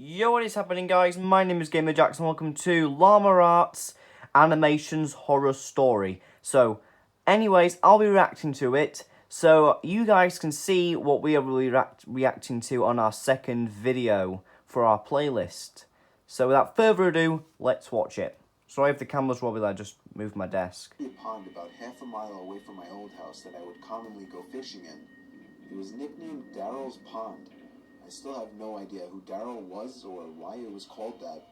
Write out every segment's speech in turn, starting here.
Yo, what is happening, guys? My name is Gamer Jackson. Welcome to Llama Arts Animations Horror Story. So, anyways, I'll be reacting to it, so you guys can see what we are really reacting to on our second video for our playlist. So, without further ado, let's watch it. Sorry if the camera's wobbly, I just moved my desk. A pond about half a mile away from my old house that I would commonly go fishing in. It was nicknamed Daryl's Pond. I still have no idea who Daryl was or why it was called that,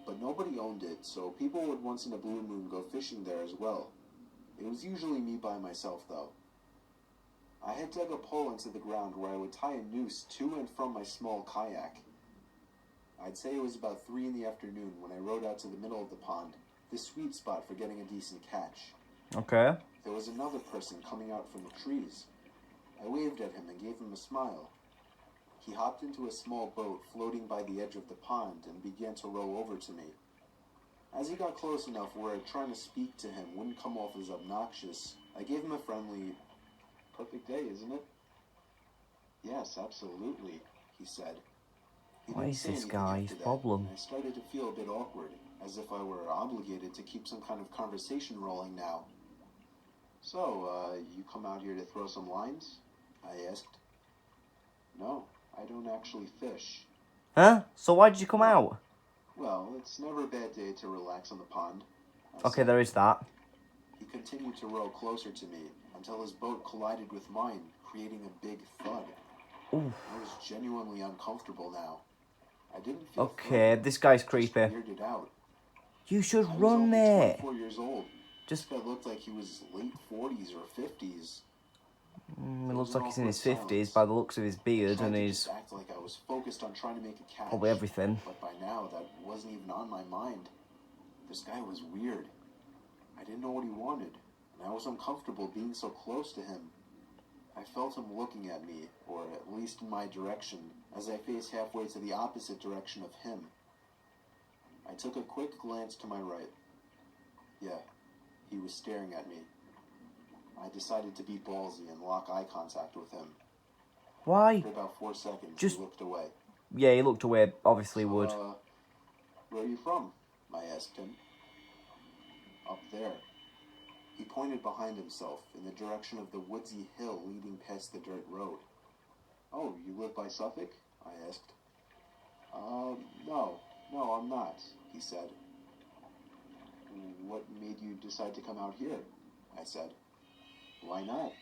but nobody owned it, so people would once in a blue moon go fishing there as well. It was usually me by myself, though. I had dug a pole into the ground where I would tie a noose to and from my small kayak. I'd say it was about 3 in the afternoon when I rowed out to the middle of the pond, the sweet spot for getting a decent catch. Okay. There was another person coming out from the trees. I waved at him and gave him a smile. He hopped into a small boat floating by the edge of the pond and began to row over to me. As he got close enough where trying to speak to him wouldn't come off as obnoxious, I gave him a friendly, "Perfect day, isn't it?" "Yes, absolutely," he said. He What didn't is say this anything guy's after that, problem? and I started to feel a bit awkward, as if I were obligated to keep some kind of conversation rolling now. "So, you come out here to throw some lines?" I asked. "No, I don't actually fish." Huh? So why did you come out? "Well, it's never a bad day to relax on the pond," I Okay, said. there is that. He continued to row closer to me until his boat collided with mine, creating a big thud. Ooh. I was genuinely uncomfortable now. I didn't feel Okay, threatened, this guy's just creepy. weirded out. You should I was run, only mate. 24 years old. Just This guy looked like he was late 40s or 50s. it looks like he's in his 50s by the looks of his beard and his act like I was focused on trying to make a catch. probably everything. But by now, that wasn't even on my mind. This guy was weird. I didn't know what he wanted, and I was uncomfortable being so close to him. I felt him looking at me, or at least in my direction, as I faced halfway to the opposite direction of him. I took a quick glance to my right. Yeah, he was staring at me. I decided to be ballsy and lock eye contact with him. Why? After about 4 seconds, Just he looked away. Yeah, he looked away, obviously would. Where are you from?" I asked him. "Up there." He pointed behind himself, in the direction of the woodsy hill leading past the dirt road. "Oh, you live by Suffolk?" I asked. No, I'm not," he said. "What made you decide to come out here?" I said. "Why not?"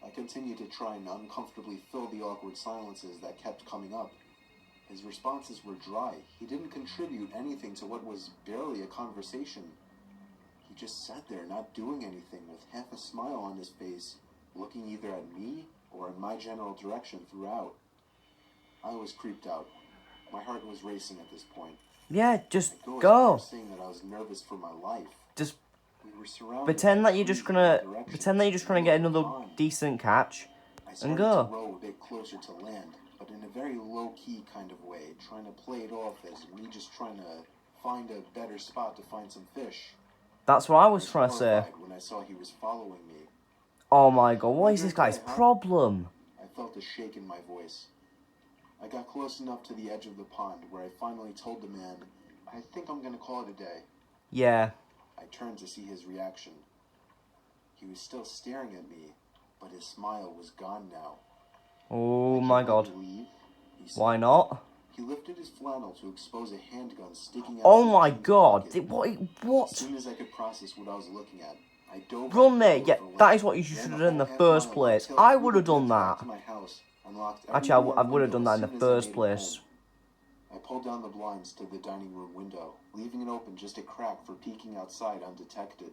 I continued to try and uncomfortably fill the awkward silences that kept coming up. His responses were dry. He didn't contribute anything to what was barely a conversation. He just sat there not doing anything with half a smile on his face, looking either at me or in my general direction throughout. I was creeped out. My heart was racing at this point. Yeah, just I'd go as go. far as saying that I was nervous for my life. Just We were surrounded pretend by that you're just trees in gonna all directions, pretend that you're just trying to get another pond. decent catch I and started to go. row a bit closer to land, but in a very low-key kind of way, trying to play it off as me just trying to find a better spot to find some fish. That's what I was trying to say. Horrified when I saw he was following me. Oh my god, what is this guy's problem? I felt a shake in my voice. I got close enough to the edge of the pond where I finally told the man, "I think I'm gonna call it a day." Yeah. I turned to see his reaction. He was still staring at me, but his smile was gone now. Oh my god. Leave, he said. Why not? He lifted his flannel to expose a handgun sticking out. Oh my god. What? As soon as I could process what I was looking at, I dove Run, mate. Yeah, that is what you should have done in the first place. I would have done that. Actually, I would have done that in the first place. I pulled down the blinds to the dining room window, leaving it open just a crack for peeking outside undetected.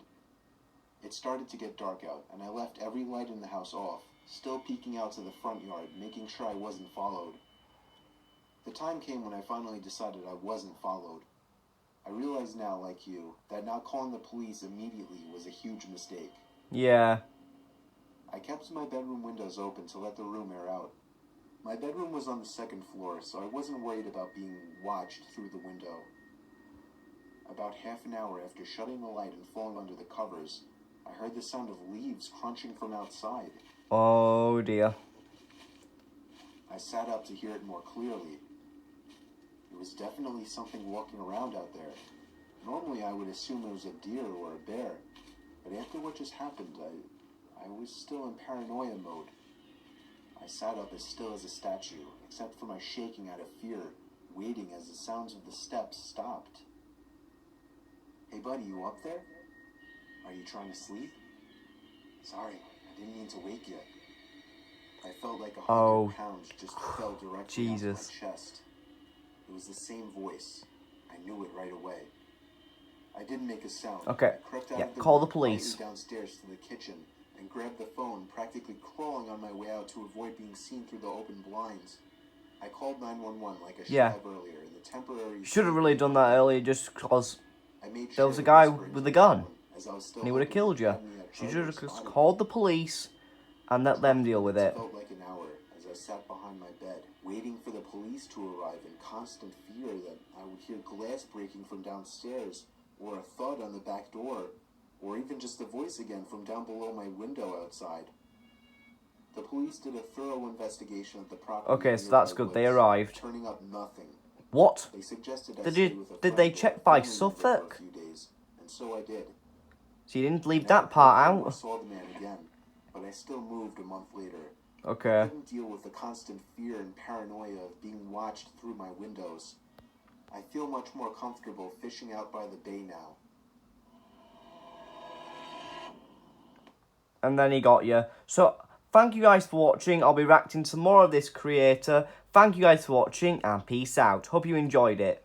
It started to get dark out, and I left every light in the house off, still peeking out to the front yard, making sure I wasn't followed. The time came when I finally decided I wasn't followed. I realize now, like you, that not calling the police immediately was a huge mistake. Yeah. I kept my bedroom windows open to let the room air out. My bedroom was on the second floor, so I wasn't worried about being watched through the window. About half an hour after shutting the light and falling under the covers, I heard the sound of leaves crunching from outside. Oh dear. I sat up to hear it more clearly. was definitely something walking around out there. Normally I would assume it was a deer or a bear, but after what just happened, I was still in paranoia mode. I sat up as still as a statue, except for my shaking out of fear, waiting as the sounds of the steps stopped. Hey buddy, you up there? Are you trying to sleep? Sorry, I didn't mean to wake you. I felt like 100 Oh, pounds just fell directly onto Jesus. my chest. It was the same voice. I knew it right away. I didn't make a sound. Okay, I crept out yeah, of the call room the police. quietly downstairs to the kitchen and grabbed the phone, practically crawling on my way out to avoid being seen through the open blinds. I called 911 like I should Yeah. have earlier in the temporary... Should have really done that earlier just because I made there sure was a to guy whisper into with the a gun phone, as I was still and he would have hoping killed the you. bad man had She should heard or have just spotted me. called the police and let them 20 deal with minutes it. felt like an hour as I sat behind my bed, waiting for the police to arrive in constant fear that I would hear glass breaking from downstairs, or a thud on the back door, or even just a voice again from down below my window outside. The police did a thorough investigation of the property. Okay, in so that's nearby good. They woods, arrived. turning up nothing. What? They suggested I Did stay you? with a Did friend they or check a by family member for Suffolk? a few days, and so I did. So you didn't leave I never that part called him or out? saw the man again, but I still moved a month later. I Okay. couldn't deal with the constant fear and paranoia of being watched through my windows. I feel much more comfortable fishing out by the bay now. And then he got you. So, thank you guys for watching. I'll be reacting to more of this creator. Thank you guys for watching, and peace out. Hope you enjoyed it.